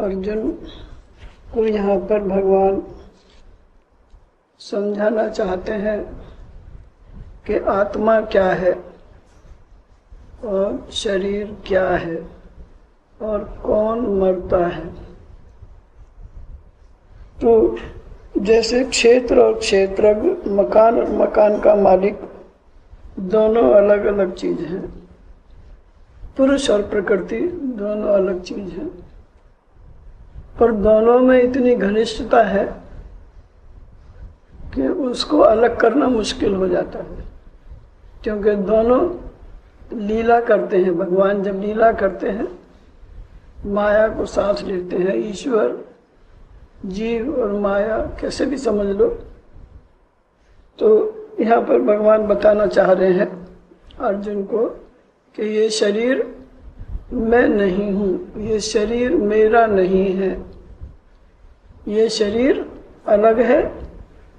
अर्जुन को यहाँ पर भगवान समझाना चाहते हैं कि आत्मा क्या है और शरीर क्या है और कौन मरता है। तो जैसे क्षेत्र और क्षेत्रज्ञ, मकान और मकान का मालिक दोनों अलग अलग चीज हैं, पुरुष और प्रकृति दोनों अलग चीज हैं, पर दोनों में इतनी घनिष्ठता है कि उसको अलग करना मुश्किल हो जाता है, क्योंकि दोनों लीला करते हैं। भगवान जब लीला करते हैं, माया को साथ लेते हैं। ईश्वर, जीव और माया कैसे भी समझ लो। तो यहाँ पर भगवान बताना चाह रहे हैं अर्जुन को कि ये शरीर मैं नहीं हूँ, ये शरीर मेरा नहीं है, ये शरीर अलग है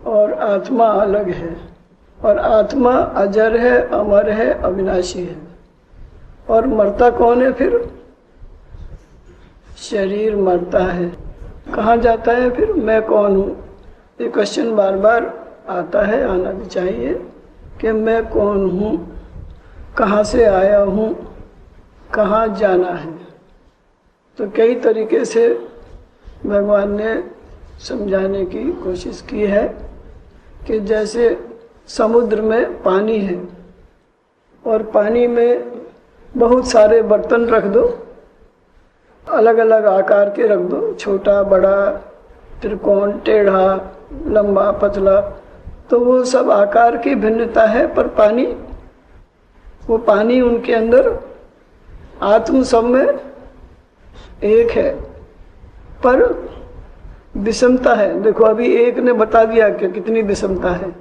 और आत्मा अलग है, और आत्मा अजर है, अमर है, अविनाशी है। और मरता कौन है फिर? शरीर मरता है। कहाँ जाता है फिर? मैं कौन हूँ? ये क्वेश्चन बार बार आता है, आना भी चाहिए कि मैं कौन हूँ, कहाँ से आया हूँ, कहाँ जाना है। तो कई तरीके से भगवान ने समझाने की कोशिश की है कि जैसे समुद्र में पानी है और पानी में बहुत सारे बर्तन रख दो, अलग अलग आकार के रख दो, छोटा बड़ा, त्रिकोण, टेढ़ा, लंबा, पतला, तो वो सब आकार की भिन्नता है, पर पानी, वो पानी उनके अंदर आत्म सब में एक है, पर विषमता है। देखो अभी एक ने बता दिया कि कितनी विषमता है,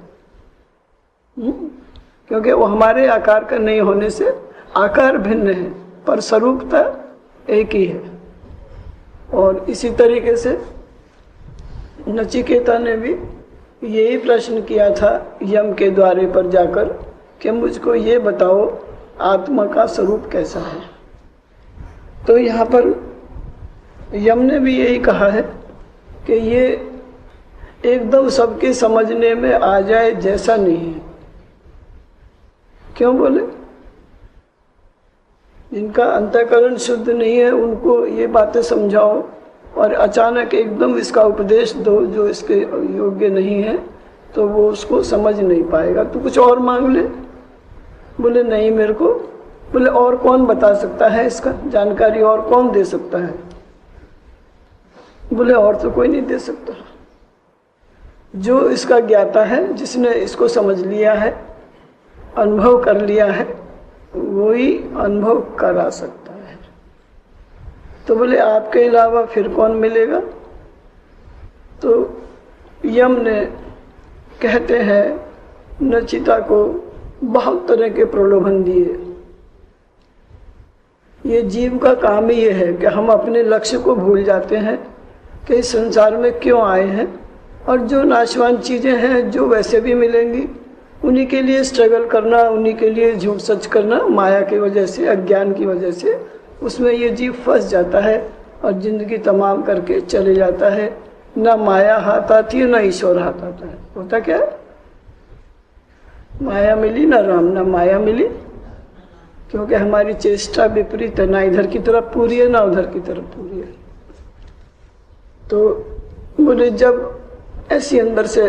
क्योंकि वो हमारे आकार का नहीं होने से आकार भिन्न है, पर स्वरूपता एक ही है। और इसी तरीके से नचिकेता ने भी यही प्रश्न किया था यम के द्वारे पर जाकर कि मुझको ये बताओ आत्मा का स्वरूप कैसा है। तो यहाँ पर यम ने भी यही कहा है कि ये एकदम सबके समझने में आ जाए जैसा नहीं है। क्यों बोले? जिनका अंतःकरण शुद्ध नहीं है उनको ये बातें समझाओ और अचानक एकदम इसका उपदेश दो जो इसके योग्य नहीं है, तो वो उसको समझ नहीं पाएगा। तो कुछ और मांग ले। बोले नहीं मेरे को। बोले और कौन बता सकता है इसका जानकारी, और कौन दे सकता है? बोले और तो कोई नहीं दे सकता। जो इसका ज्ञाता है, जिसने इसको समझ लिया है, अनुभव कर लिया है, वो ही अनुभव करा सकता है। तो बोले आपके अलावा फिर कौन मिलेगा? तो यम ने कहते हैं नचिता को बहुत तरह के प्रलोभन दिए। ये जीव का काम ही ये है कि हम अपने लक्ष्य को भूल जाते हैं कि इस संसार में क्यों आए हैं, और जो नाशवान चीज़ें हैं जो वैसे भी मिलेंगी, उन्हीं के लिए स्ट्रगल करना, उन्हीं के लिए झूठ सच करना, माया की वजह से, अज्ञान की वजह से उसमें ये जीव फंस जाता है और जिंदगी तमाम करके चले जाता है। ना माया हाथ आती है, ना ईश्वर हाथ आता है। होता क्या है? माया मिली ना राम, ना माया मिली, क्योंकि हमारी चेष्टा विपरीत है, ना इधर की तरफ पूरी है ना उधर की तरफ पूरी है। तो बोले जब ऐसी अंदर से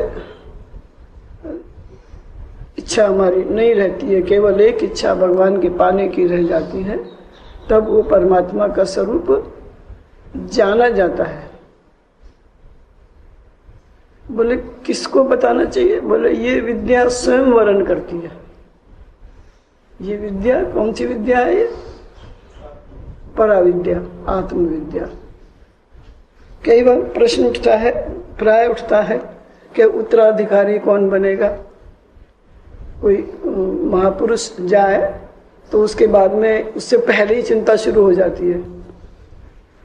इच्छा हमारी नहीं रहती है, केवल एक इच्छा भगवान के पाने की रह जाती है, तब वो परमात्मा का स्वरूप जाना जाता है। बोले किसको बताना चाहिए? बोले ये विद्या स्वयं वर्ण करती है। ये विद्या कौन सी विद्या है? ये पराविद्या, आत्मविद्या। कई बार प्रश्न उठता है, प्राय उठता है कि उत्तराधिकारी कौन बनेगा। कोई महापुरुष जाए तो उसके बाद में, उससे पहले ही चिंता शुरू हो जाती है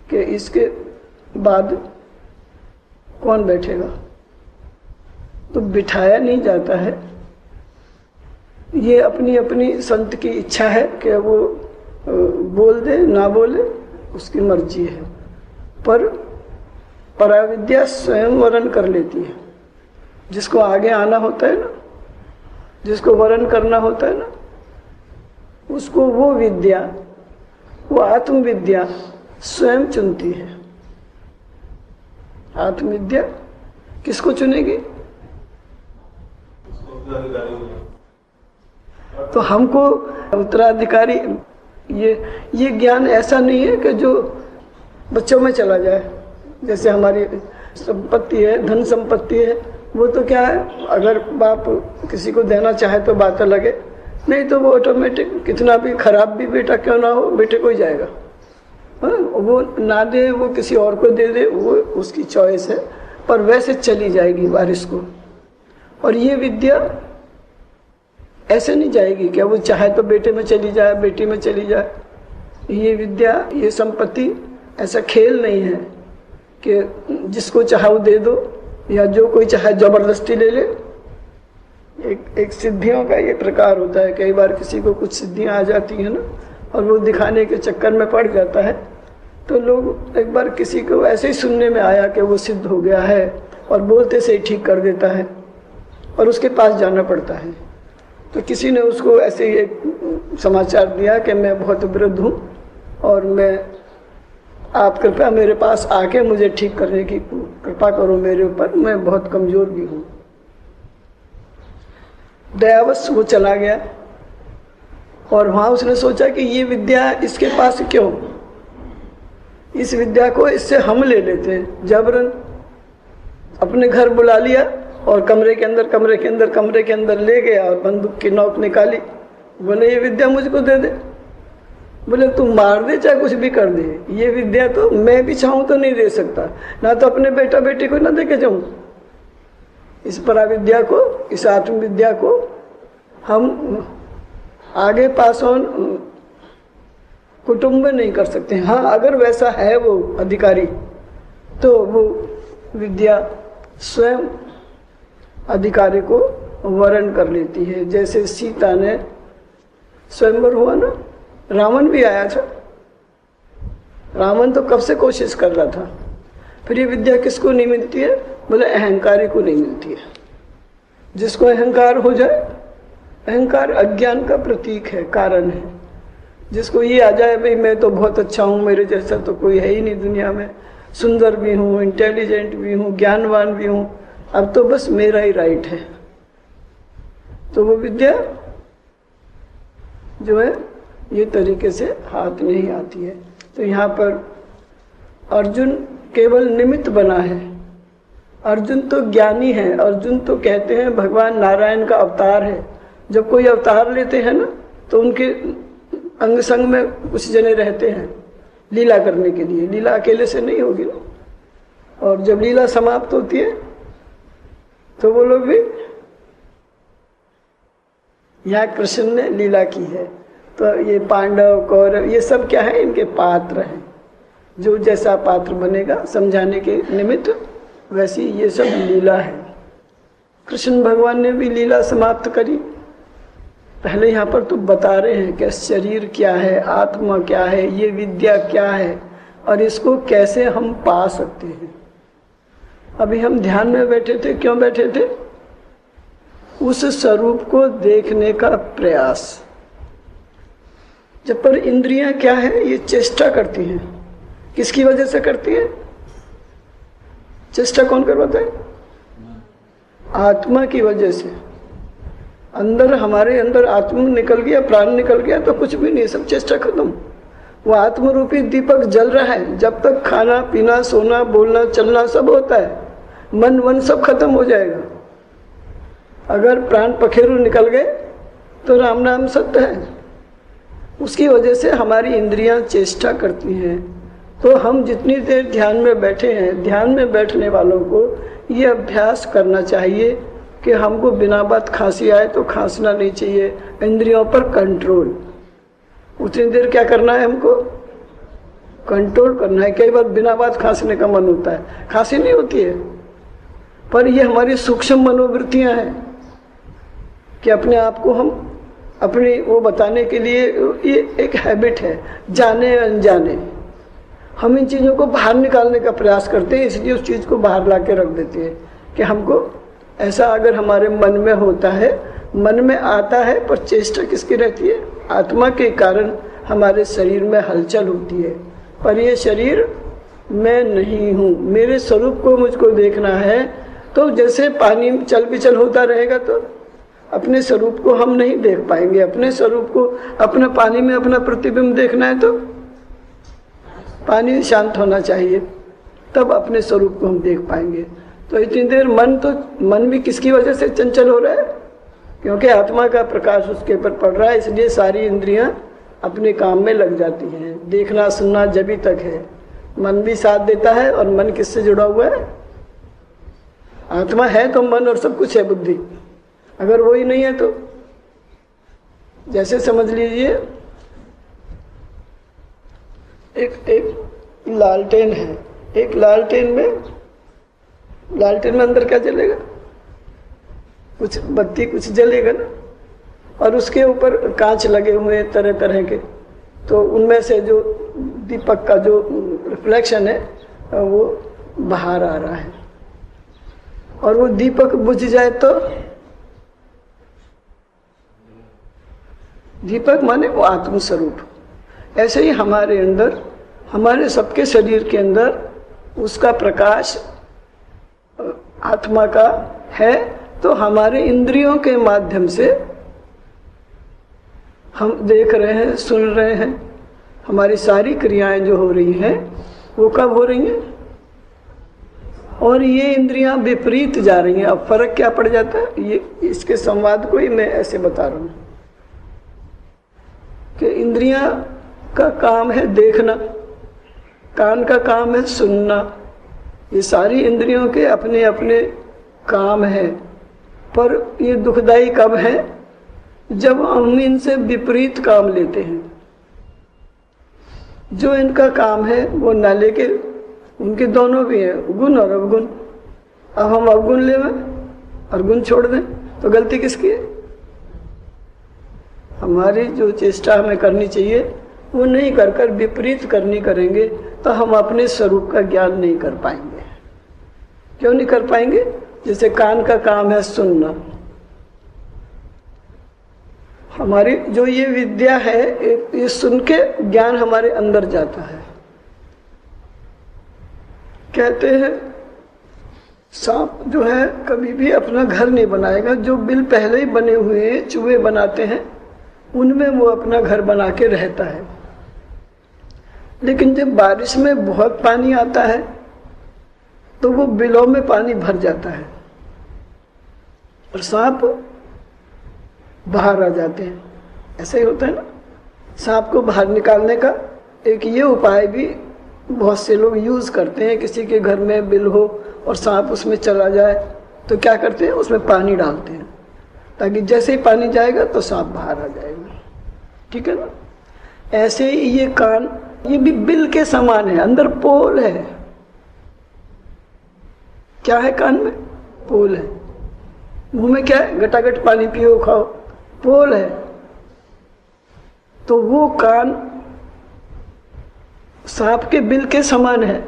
कि इसके बाद कौन बैठेगा। तो बिठाया नहीं जाता है, ये अपनी अपनी संत की इच्छा है कि वो बोल दे ना बोले, उसकी मर्जी है। पर पराविद्या स्वयं वर्ण कर लेती है। जिसको आगे आना होता है ना, जिसको वर्ण करना होता है ना, उसको वो विद्या, वो आत्मविद्या स्वयं चुनती है। आत्मविद्या किसको चुनेगी? तो हमको उत्तराधिकारी, ये ज्ञान ऐसा नहीं है कि जो बच्चों में चला जाए। जैसे हमारी संपत्ति है, धन संपत्ति है, वो तो क्या है, अगर बाप किसी को देना चाहे तो बात अलग है, नहीं तो वो ऑटोमेटिक, कितना भी खराब भी बेटा क्यों ना हो, बेटे को ही जाएगा। हाँ, वो ना दे, वो किसी और को दे दे, वो उसकी चॉइस है, पर वैसे चली जाएगी वारिस को। और ये विद्या ऐसे नहीं जाएगी क्या वो चाहे तो बेटे में चली जाए, बेटी में चली जाए। ये विद्या, ये संपत्ति ऐसा खेल नहीं है कि जिसको चाहे वो दे दो, या जो कोई चाहे जबरदस्ती ले ले। एक सिद्धियों का ये प्रकार होता है। कई बार किसी को कुछ सिद्धियां आ जाती हैं ना, और वो दिखाने के चक्कर में पड़ जाता है, तो लोग, एक बार किसी को ऐसे ही सुनने में आया कि वो सिद्ध हो गया है, और बोलते से ही ठीक कर देता है, और उसके पास जाना पड़ता है। तो किसी ने उसको ऐसे ही एक समाचार दिया कि मैं बहुत वृद्ध हूँ, और मैं, आप कृपया मेरे पास आके मुझे ठीक करने की कृपा करो मेरे ऊपर, मैं बहुत कमजोर भी हूँ। दयावश वो चला गया, और वहाँ उसने सोचा कि ये विद्या इसके पास क्यों, इस विद्या को इससे हम ले लेते हैं। जबरन अपने घर बुला लिया, और कमरे के अंदर ले गया, और बंदूक की नोक निकाली, बोले ये विद्या मुझको दे दे। बोले तू मार दे चाहे कुछ भी कर दे, ये विद्या तो मैं भी चाहूँ तो नहीं दे सकता, ना तो अपने बेटा बेटी को ना दे के जाऊँ। इस पराविद्या को, इस आत्मविद्या को हम आगे पास ऑन कुटुंब में नहीं कर सकते। हाँ, अगर वैसा है वो अधिकारी, तो वो विद्या स्वयं अधिकारी को वर्ण कर लेती है। जैसे सीता ने स्वयंवर हुआ ना, रावण भी आया था। रावण तो कब से कोशिश कर रहा था। फिर ये विद्या किसको नहीं मिलती है? बोले अहंकारी को नहीं मिलती है। जिसको अहंकार हो जाए, अहंकार अज्ञान का प्रतीक है, कारण है। जिसको ये आ जाए भाई मैं तो बहुत अच्छा हूँ, मेरे जैसा तो कोई है ही नहीं दुनिया में, सुंदर भी हूँ, इंटेलिजेंट भी हूँ, ज्ञानवान भी हूँ, अब तो बस मेरा ही राइट है, तो वो विद्या जो है ये तरीके से हाथ में ही आती है। तो यहाँ पर अर्जुन केवल निमित्त बना है। अर्जुन तो ज्ञानी है, अर्जुन तो कहते हैं भगवान नारायण का अवतार है। जब कोई अवतार लेते हैं ना, तो उनके अंग संग में कुछ जने रहते हैं लीला करने के लिए। लीला अकेले से नहीं होगी ना, और जब लीला समाप्त होती है तो वो लोग भी, यहाँ कृष्ण ने लीला की है, तो ये पांडव कौरव ये सब क्या है, इनके पात्र हैं। जो जैसा पात्र बनेगा समझाने के निमित्त, वैसी ये सब लीला है। कृष्ण भगवान ने भी लीला समाप्त करी। पहले यहाँ पर तो बता रहे हैं कि शरीर क्या है, आत्मा क्या है, ये विद्या क्या है, और इसको कैसे हम पा सकते हैं। अभी हम ध्यान में बैठे थे, क्यों बैठे थे? उस स्वरूप को देखने का प्रयास। जब पर इंद्रियां क्या है, ये चेष्टा करती हैं। किसकी वजह से करती है? चेष्टा कौन करवाता है? आत्मा की वजह से। अंदर, हमारे अंदर आत्मा निकल गया, प्राण निकल गया तो कुछ भी नहीं, सब चेष्टा खत्म। वो आत्म रूपी दीपक जल रहा है। जब तक खाना पीना सोना बोलना चलना सब होता है, मन वन सब खत्म हो जाएगा। अगर प्राण पखेरु निकल गए तो राम नाम सत्य है। उसकी वजह से हमारी इंद्रियां चेष्टा करती हैं। तो हम जितनी देर ध्यान में बैठे हैं, ध्यान में बैठने वालों को ये अभ्यास करना चाहिए कि हमको बिना बात खांसी आए तो खांसना नहीं चाहिए। इंद्रियों पर कंट्रोल, उतनी देर क्या करना है, हमको कंट्रोल करना है। कई बार बिना बात खांसने का मन होता है, खांसी नहीं होती है, पर ये हमारी सूक्ष्म मनोवृत्तियां हैं कि अपने आप को हम अपनी वो बताने के लिए, ये एक हैबिट है, जाने अनजाने। हम इन चीज़ों को बाहर निकालने का प्रयास करते हैं, इसलिए उस चीज़ को बाहर ला के रख देते हैं कि हमको ऐसा अगर हमारे मन में होता है, मन में आता है, पर चेष्टा किसकी रहती है? आत्मा के कारण हमारे शरीर में हलचल होती है, पर ये शरीर मैं नहीं हूँ, मेरे स्वरूप को मुझको देखना है। तो जैसे पानी चल विचल होता रहेगा तो अपने स्वरूप को हम नहीं देख पाएंगे। अपने स्वरूप को, अपना पानी में अपना प्रतिबिंब देखना है तो पानी शांत होना चाहिए, तब अपने स्वरूप को हम देख पाएंगे। तो इतनी देर मन भी किसकी वजह से चंचल हो रहा है? क्योंकि आत्मा का प्रकाश उसके ऊपर पड़ रहा है, इसलिए सारी इंद्रियां अपने काम में लग जाती हैं। देखना सुनना जभी तक है, मन भी साथ देता है। और मन किससे जुड़ा हुआ है? आत्मा है तो मन और सब कुछ है, बुद्धि। अगर वही नहीं है तो जैसे समझ लीजिए एक लालटेन है, एक लालटेन में अंदर क्या जलेगा? कुछ बत्ती कुछ जलेगा ना, और उसके ऊपर कांच लगे हुए हैं तरह तरह के, तो उनमें से जो दीपक का जो रिफ्लेक्शन है वो बाहर आ रहा है, और वो दीपक बुझ जाए तो दीपक माने वो आत्म स्वरूप। ऐसे ही हमारे अंदर, हमारे सबके शरीर के अंदर उसका प्रकाश आत्मा का है। तो हमारे इंद्रियों के माध्यम से हम देख रहे हैं, सुन रहे हैं, हमारी सारी क्रियाएं जो हो रही हैं वो कब हो रही हैं? और ये इंद्रियां विपरीत जा रही हैं। अब फर्क क्या पड़ जाता है? ये इसके संवाद को ही मैं ऐसे बता रहा हूं कि इंद्रियां का काम है देखना, कान का काम है सुनना। ये सारी इंद्रियों के अपने अपने काम है, पर ये दुखदाई कब है? जब हम इनसे विपरीत काम लेते हैं। जो इनका काम है वो ना लेके, उनके दोनों भी हैं, गुण और अवगुण। अब हम अवगुण ले और गुण छोड़ दें तो गलती किसकी है? हमारी जो चेष्टा हमें करनी चाहिए वो नहीं कर विपरीत करेंगे तो हम अपने स्वरूप का ज्ञान नहीं कर पाएंगे। क्यों नहीं कर पाएंगे? जैसे कान का काम है सुनना, हमारी जो ये विद्या है ये सुन के ज्ञान हमारे अंदर जाता है। कहते हैं सांप जो है कभी भी अपना घर नहीं बनाएगा, जो बिल पहले ही बने हुए चूहे बनाते हैं उनमें वो अपना घर बना के रहता है। लेकिन जब बारिश में बहुत पानी आता है तो वो बिलों में पानी भर जाता है और सांप बाहर आ जाते हैं। ऐसे ही होता है ना। सांप को बाहर निकालने का एक ये उपाय भी बहुत से लोग यूज करते हैं। किसी के घर में बिल हो और सांप उसमें चला जाए तो क्या करते हैं? उसमें पानी डालते हैं ताकि जैसे ही पानी जाएगा तो सांप बाहर आ जाएगा। ठीक है ना। ऐसे ही ये कान, ये भी बिल के समान है, अंदर पोल है। क्या है कान में? पोल है। मुंह में क्या है? गटागट पानी पियो खाओ, पोल है। तो वो कान सांप के बिल के समान है।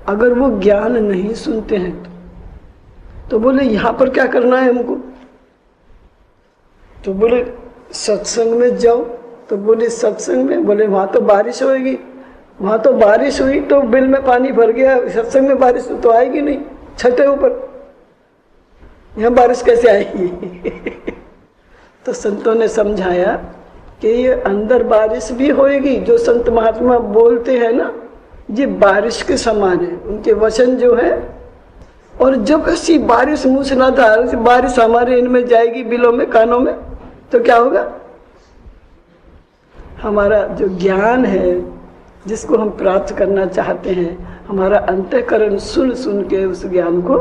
अगर वो ज्ञान नहीं सुनते हैं तो बोले यहां पर क्या करना है हमको? तो बोले सत्संग में जाओ। तो बोले सत्संग में? बोले वहां तो बारिश होएगी। वहां तो बारिश हुई तो बिल में पानी भर गया, सत्संग में बारिश तो आएगी नहीं, छठे ऊपर, यहां बारिश कैसे आएगी? तो संतों ने समझाया कि ये अंदर बारिश भी होएगी। जो संत महात्मा बोलते हैं ना, ये बारिश के समान है, उनके वचन जो है। और जब ऐसी बारिश मूसलाधार बारिश हमारे इनमें जाएगी, बिलों में, कानों में, तो क्या होगा? हमारा जो ज्ञान है जिसको हम प्राप्त करना चाहते हैं, हमारा अंतःकरण सुन सुन के उस ज्ञान को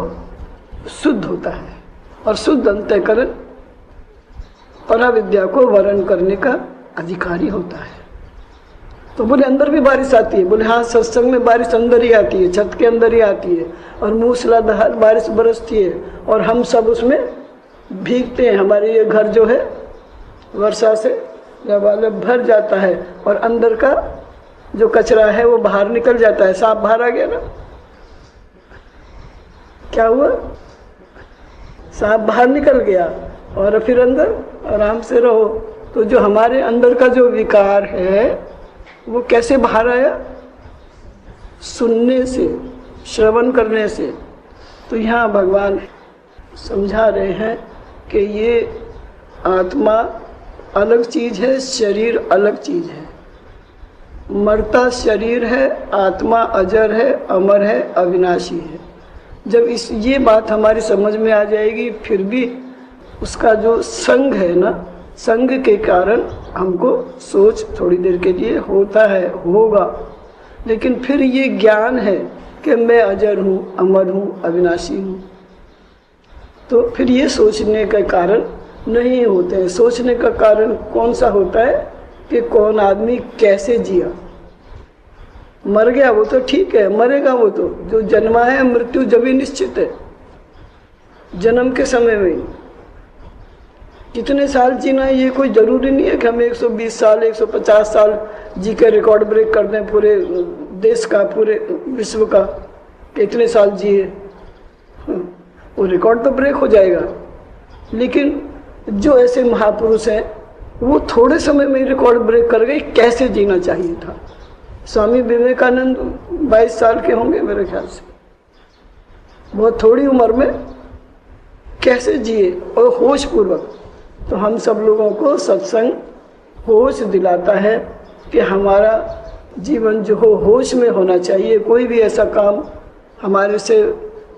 शुद्ध होता है। और शुद्ध अंतःकरण पराविद्या को वर्ण करने का अधिकारी होता है। तो बोले अंदर भी बारिश आती है। बोले हाँ, सत्संग में बारिश अंदर ही आती है, छत के अंदर ही आती है, और मूसलाधार बारिश बरसती है और हम सब उसमें भीगते हैं। हमारे ये घर जो है वर्षा से लबालब भर जाता है और अंदर का जो कचरा है वो बाहर निकल जाता है। सांप बाहर आ गया ना, क्या हुआ? सांप बाहर निकल गया और फिर अंदर आराम से रहो। तो जो हमारे अंदर का जो विकार है वो कैसे बाहर आया? सुनने से, श्रवण करने से। तो यहाँ भगवान समझा रहे हैं कि ये आत्मा अलग चीज़ है, शरीर अलग चीज़ है। मरता शरीर है, आत्मा अजर है, अमर है, अविनाशी है। जब ये बात हमारी समझ में आ जाएगी, फिर भी उसका जो संग है ना, संग के कारण हमको सोच थोड़ी देर के लिए होता है, होगा, लेकिन फिर ये ज्ञान है कि मैं अजर हूँ, अमर हूँ, अविनाशी हूँ, तो फिर ये सोचने का कारण नहीं होते हैं। सोचने का कारण कौन सा होता है कि कौन आदमी कैसे जिया। मर गया वो तो ठीक है, मरेगा वो तो, जो जन्मा है मृत्यु जब ही निश्चित है, जन्म के समय में। कितने साल जीना है ये कोई जरूरी नहीं है कि हम 120 साल 150 साल जी के रिकॉर्ड ब्रेक कर दें पूरे देश का, पूरे विश्व का, कितने साल जिए, वो रिकॉर्ड तो ब्रेक हो जाएगा। लेकिन जो ऐसे महापुरुष हैं वो थोड़े समय में रिकॉर्ड ब्रेक कर गए। कैसे जीना चाहिए था? स्वामी विवेकानंद 22 साल के होंगे मेरे ख्याल से, बहुत थोड़ी उम्र में कैसे जिए और होश पूर्वक। तो हम सब लोगों को सत्संग होश दिलाता है कि हमारा जीवन जो हो होश में होना चाहिए। कोई भी ऐसा काम हमारे से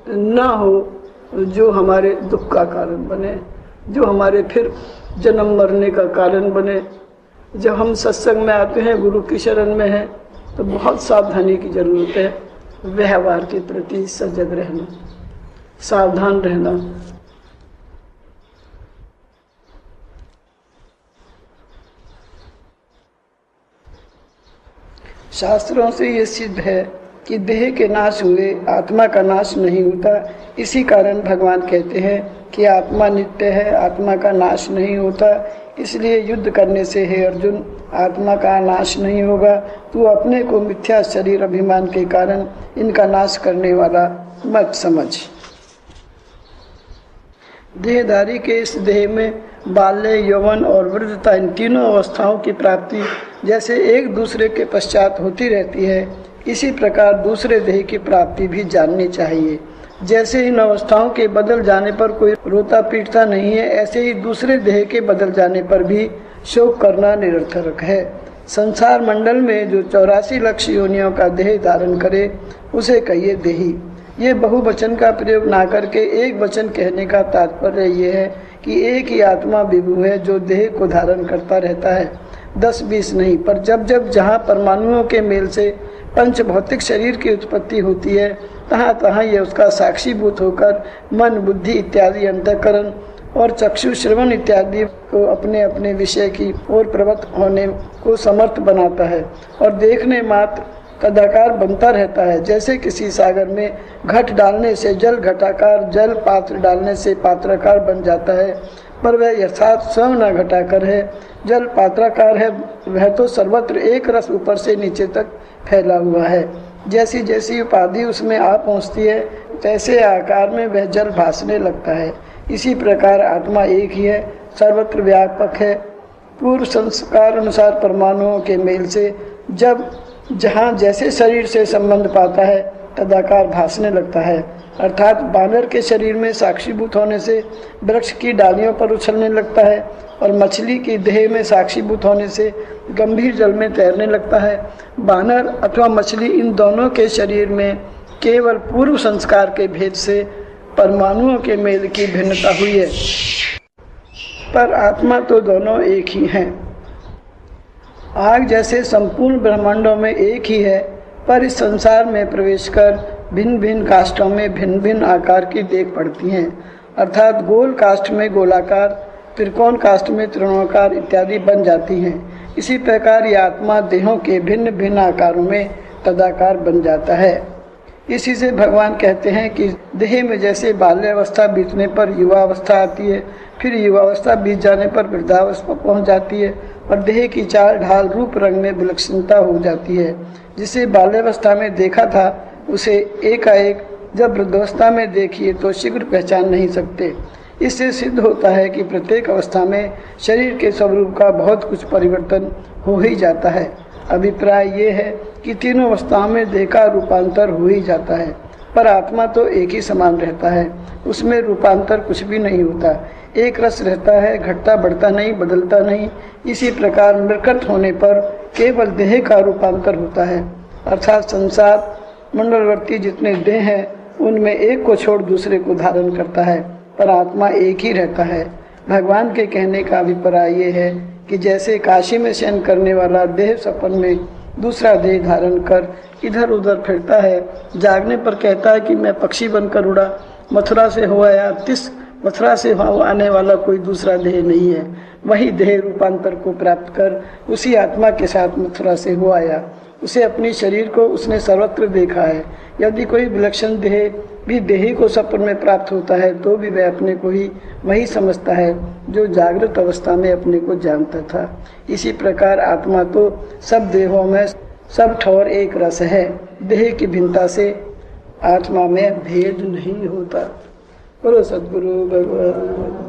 ना हो जो हमारे दुख का कारण बने, जो हमारे फिर जन्म मरने का कारण बने। जब हम सत्संग में आते हैं, गुरु की शरण में हैं, तो बहुत सावधानी की जरूरत है। व्यवहार के प्रति सजग रहना, सावधान रहना। शास्त्रों से ये सिद्ध है कि देह के नाश हुए आत्मा का नाश नहीं होता। इसी कारण भगवान कहते हैं कि आत्मा नित्य है, आत्मा का नाश नहीं होता। इसलिए युद्ध करने से हे अर्जुन, आत्मा का नाश नहीं होगा। तू अपने को मिथ्या शरीर अभिमान के कारण इनका नाश करने वाला मत समझ। देहधारी के इस देह में बाल्य, यौवन और वृद्धता, इन तीनों अवस्थाओं की प्राप्ति जैसे एक दूसरे के पश्चात होती रहती है, इसी प्रकार दूसरे देह की प्राप्ति भी जाननी चाहिए। जैसे इन अवस्थाओं के बदल जाने पर कोई रोता पीटता नहीं है, ऐसे ही दूसरे देह के बदल जाने पर भी शोक करना निरर्थक है। संसार मंडल में जो 84 लाख योनियों का देह धारण करे उसे कहिए देही। ये बहुवचन का प्रयोग ना करके एक वचन कहने का तात्पर्य ये है कि एक ही आत्मा विभु है जो देह को धारण करता रहता है, 10-20 नहीं। पर जब जब जहाँ परमाणुओं के मेल से पंच भौतिक शरीर की उत्पत्ति होती है, तहाँ तहाँ यह उसका साक्षीभूत होकर मन, बुद्धि इत्यादि अंतःकरण और चक्षु, श्रवण इत्यादि को अपने अपने विषय की ओर प्रवृत्त होने को समर्थ बनाता है और देखने मात्र तदाकार बनता रहता है। जैसे किसी सागर में घट डालने से जल घटाकार, जल पात्र डालने से पात्राकार बन जाता है, पर वह यथार्थ स्वयं न घटाकर है, जल पात्राकार है। वह तो सर्वत्र एक रस ऊपर से नीचे तक फैला हुआ है। जैसी जैसी उपाधि उसमें आ पहुँचती है, तैसे आकार में वह जल भासने लगता है। इसी प्रकार आत्मा एक ही है, सर्वत्र व्यापक है। पूर्व संस्कार अनुसार परमाणुओं के मेल से जब जहाँ जैसे शरीर से संबंध पाता है तदाकार भासने लगता है। अर्थात बानर के शरीर में साक्षीभूत होने से वृक्ष की डालियों पर उछलने लगता है और मछली की देह में साक्षीभूत होने से गंभीर जल में तैरने लगता है। बानर अथवा मछली, इन दोनों के शरीर में केवल पूर्व संस्कार के भेद से परमाणुओं के मेल की भिन्नता हुई है, पर आत्मा तो दोनों एक ही हैं। आग जैसे संपूर्ण ब्रह्मांडों में एक ही है, पर इस संसार में प्रवेश कर भिन्न भिन्न काष्ठों में भिन्न भिन्न आकार की देख पड़ती हैं। अर्थात गोल काष्ठ में गोलाकार, त्रिकोण काष्ठ में त्रिकोणाकार इत्यादि बन जाती हैं। इसी प्रकार यह आत्मा देहों के भिन्न भिन्न आकारों में तदाकार बन जाता है। इसी से भगवान कहते हैं कि देह में जैसे बाल्यावस्था बीतने पर युवावस्था आती है, फिर युवावस्था बीत जाने पर वृद्धावस्था पहुंच जाती है और देह की चाल ढाल रूप रंग में विलक्षणता हो जाती है। जिसे बाल्यावस्था में देखा था उसे एकाएक जब वृद्धावस्था में देखिए तो शीघ्र पहचान नहीं सकते। इससे सिद्ध होता है कि प्रत्येक अवस्था में शरीर के स्वरूप का बहुत कुछ परिवर्तन हो ही जाता है। अभिप्राय ये है कि तीनों अवस्थाओं में देह का रूपांतर हो ही जाता है, पर आत्मा तो एक ही समान रहता है, उसमें रूपांतर कुछ भी नहीं होता। एक रस रहता है, घटता बढ़ता नहीं, बदलता नहीं। इसी प्रकार मृकट होने पर केवल देह का रूपांतर होता है, अर्थात संसार मंडलवर्ती जितने देह हैं उनमें एक को छोड़ दूसरे को धारण करता है, पर आत्मा एक ही रहता है। भगवान के कहने का अभिप्राय ये है कि जैसे काशी में शयन करने वाला देह सपन में दूसरा देह धारण कर इधर उधर फिरता है, जागने पर कहता है कि मैं पक्षी बनकर उड़ा, मथुरा से हो आया, मथुरा से आने वाला कोई दूसरा देह नहीं है। वही देह रूपांतर को प्राप्त कर उसी आत्मा के साथ मथुरा से हो आया। उसे अपनी शरीर को उसने सर्वत्र देखा है। यदि कोई विलक्षण देह भी देही को सपन में प्राप्त होता है तो भी वह अपने को ही वही समझता है जो जागृत अवस्था में अपने को जानता था। इसी प्रकार आत्मा तो सब देहों में सब ठौर एक रस है। देह की भिन्नता से आत्मा में भेद नहीं होता। बोलो सद्गुरु भगवान।